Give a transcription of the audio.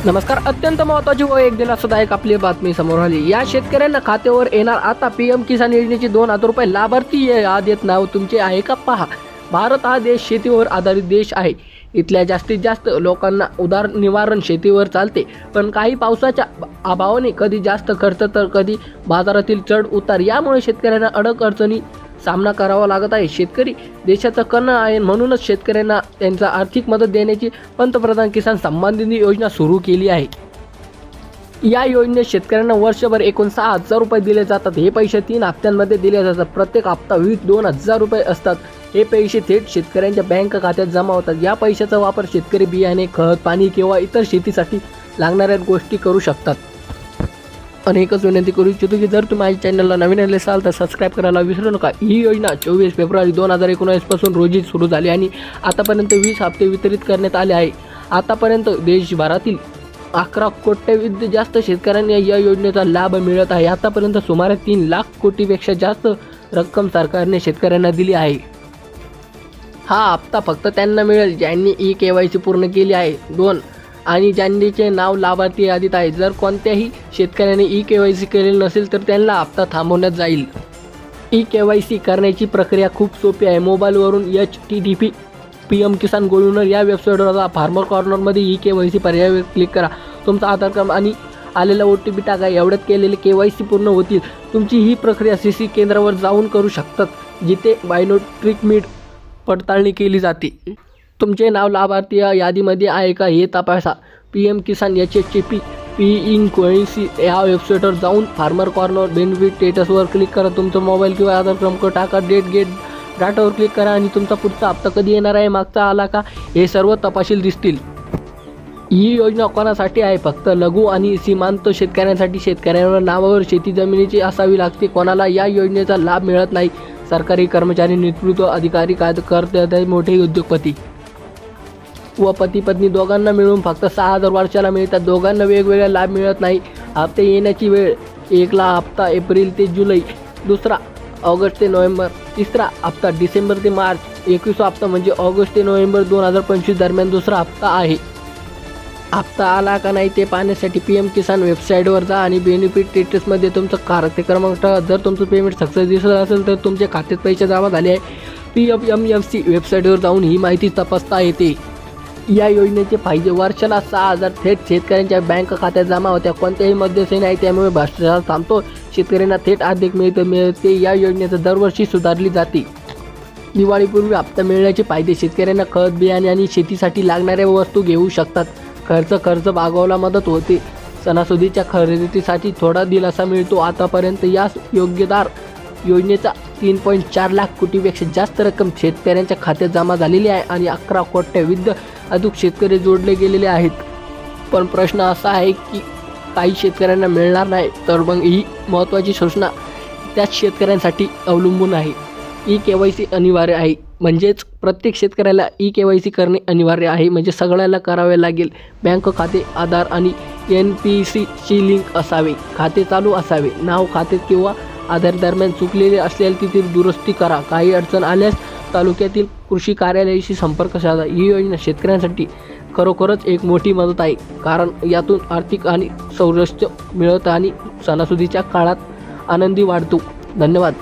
नमस्कार. अत्यंत महत्त्वाची व एक दिलासादायक आपली बातमी समोर आली. या शेतकऱ्यांना खात्यावर येणार आता पीएम किसान योजनेचे 2,000 रुपये. लाभार्थी यादीत नाव तुमचे आहे का पहा. भारत हा देश शेतीवर आधारित देश आहे. इथल्या जास्तीत जास्त लोकांना उदरनिर्वाह शेतीवर चालते. पण काही पावसाच्या अभावाने कधी जास्त खर्च तर कधी बाजारातील चढ उतार यामुळे शेतकऱ्यांना अडचणी सामना करावा लागत आहे. शेतकरी देशाचा कणा आहे, म्हणूनच शेतकऱ्यांना त्यांचा आर्थिक मदत देण्याची पंतप्रधान किसान सन्मान निधी योजना सुरू केली आहे. या योजनेत शेतकऱ्यांना वर्षभर एकूण 6,000 रुपये दिले जातात. हे पैसे 3 हप्त्यांमध्ये दिले जातात. प्रत्येक हप्ता 2,000 रुपये असतात. हे पैसे थेट शेतकऱ्यांच्या बँक खात्यात जमा होतात. या पैशाचा वापर शेतकरी बियाणे, खत, पाणी किंवा इतर शेतीसाठी लागणाऱ्या गोष्टी करू शकतात. अनेकच विनंती करू इच्छितो की जर तुम्ही माझ्या चॅनलला नवीन आले असाल तर सबस्क्राईब करायला विसरू नका. ही योजना 24 फेब्रुवारी 2019 पासून रोजी सुरू झाली आणि आतापर्यंत 20 हप्ते वितरित करण्यात आले आहे. आतापर्यंत देशभरातील 11 कोटींहून जास्त शेतकऱ्यांना या योजनेचा लाभ मिळत आहे. आतापर्यंत सुमारे 3 लाख कोटीपेक्षा जास्त रक्कम सरकारने शेतकऱ्यांना दिली आहे. हा हप्ता फक्त त्यांना मिळेल ज्यांनी ई-KYC पूर्ण केली आहे. 2 आणि ज्यांचे नाव लाभार्थी यादीत आहे. जर कोणत्याही शेतकऱ्याने ई-KYC केलेले नसेल तर त्यांना हप्ता थांबवण्यात जाईल. ई-KYC करण्याची प्रक्रिया खूप सोपी आहे. मोबाईलवरून http PM किसान गोळूनर या वेबसाईटवर जा. फार्मर कॉर्नरमध्ये ई-KYC पर्यायावर क्लिक करा. तुमचा आधार क्रमांक आणि आलेला OTP टाका. एवढ्यात केलेले KYC पूर्ण होतील. तुमची ही प्रक्रिया CC केंद्रावर जाऊन करू शकतात, जिथे बायोमेट्रिक पडताळणी केली जाते. तुमचे नाव लाभार्थी यादीमध्ये आहे का हे तपासा. PM किसान http PIN-KYC या वेबसाईटवर जाऊन फार्मर कॉर्नर बेनिफिट स्टेटसवर क्लिक करा. तुमचा मोबाईल किंवा आधार क्रमांक टाका. गेट डाटावर क्लिक करा आणि तुमचा पुढचा हप्ता कधी येणार आहे, मागचा आला का, हे सर्व तपशील दिसतील. ही योजना कोणासाठी आहे? फक्त लघु आणि सीमांत शेतकऱ्यांसाठी. शेतकऱ्यांवर नावावर शेती जमिनीची असावी लागते. कोणाला या योजनेचा लाभ मिळत नाही. सरकारी कर्मचारी, नेतृत्व अधिकारी, कार्यकर्ते, मोठे उद्योगपती व पती पत्नी दोघांना मिळून फक्त 6,000 वर्षाला मिळतात. दोघांना वेगवेगळा लाभ मिळत नाही. हप्ते येण्याची वेळ: 1 हप्ता एप्रिल ते जुलै, 2 ऑगस्ट ते नोव्हेंबर, 3 हप्ता डिसेंबर ते मार्च, 21 हप्ता म्हणजे ऑगस्ट ते नोव्हेंबर 2025 दरम्यान 2रा हप्ता आहे. हप्ता आला का नाही ते पाहण्यासाठी PM किसान वेबसाईटवर जा आणि बेनिफिट स्टेटसमध्ये तुमचा खाते क्रमांक टाका. जर तुमचं पेमेंट सक्सेस दिसत असेल तर तुमच्या खात्यात पैसे जमा झाले आहे. PFMFC वेबसाईटवर जाऊन ही माहिती तपासता येते. या योजनेचे फायदे: वर्षाला 6,000 थेट शेतकऱ्यांच्या बँक खात्यात जमा होत्या. कोणत्याही मध्यस्थी नाही, त्यामुळे भ्रष्टाचार थांबतो. शेतकऱ्यांना थेट आर्थिक मिळते. या योजनेचा दरवर्षी सुधारली जाते. दिवाळीपूर्वी हप्ता मिळण्याचे फायदे: शेतकऱ्यांना खत, बियाणे आणि शेतीसाठी लागणाऱ्या वस्तू घेऊ शकतात. खर्च भागवायला मदत होते. सणासुदीच्या खरेदीसाठी थोडा दिलासा मिळतो. आतापर्यंत या योजनेचा 3.4 लाख कोटीपेक्षा जास्त रक्कम शेतकऱ्यांच्या खात्यात जमा झालेली आहे आणि 11 कोटींहून अधिक शेतकरी जोडले गेलेले आहेत. पण प्रश्न असा आहे की काही शेतकऱ्यांना मिळणार नाही. तर मग ही महत्त्वाची सूचना त्याच शेतकऱ्यांसाठी अवलंबून आहे. ई-KYC अनिवार्य आहे. म्हणजेच प्रत्येक शेतकऱ्याला ई-KYC करणे अनिवार्य आहे. म्हणजे सगळ्याला करावे लागेल. बँक खाते, आधार आणि NPCची लिंक असावे. खाते चालू असावे. नाव खाते किंवा आधार दरम्यान चुकलेले असल्यास तिथे दुरुस्ती करा. काही अडचण आल्यास तालुक्यातील कृषी कार्यालयाशी संपर्क साधा. ही योजना शेतकऱ्यांसाठी खरोखरच एक मोठी मदत आहे, कारण यातून आर्थिक आणि संरक्षण मिळत आणि सणासुदीच्या काळात आनंदी वाढतो. धन्यवाद.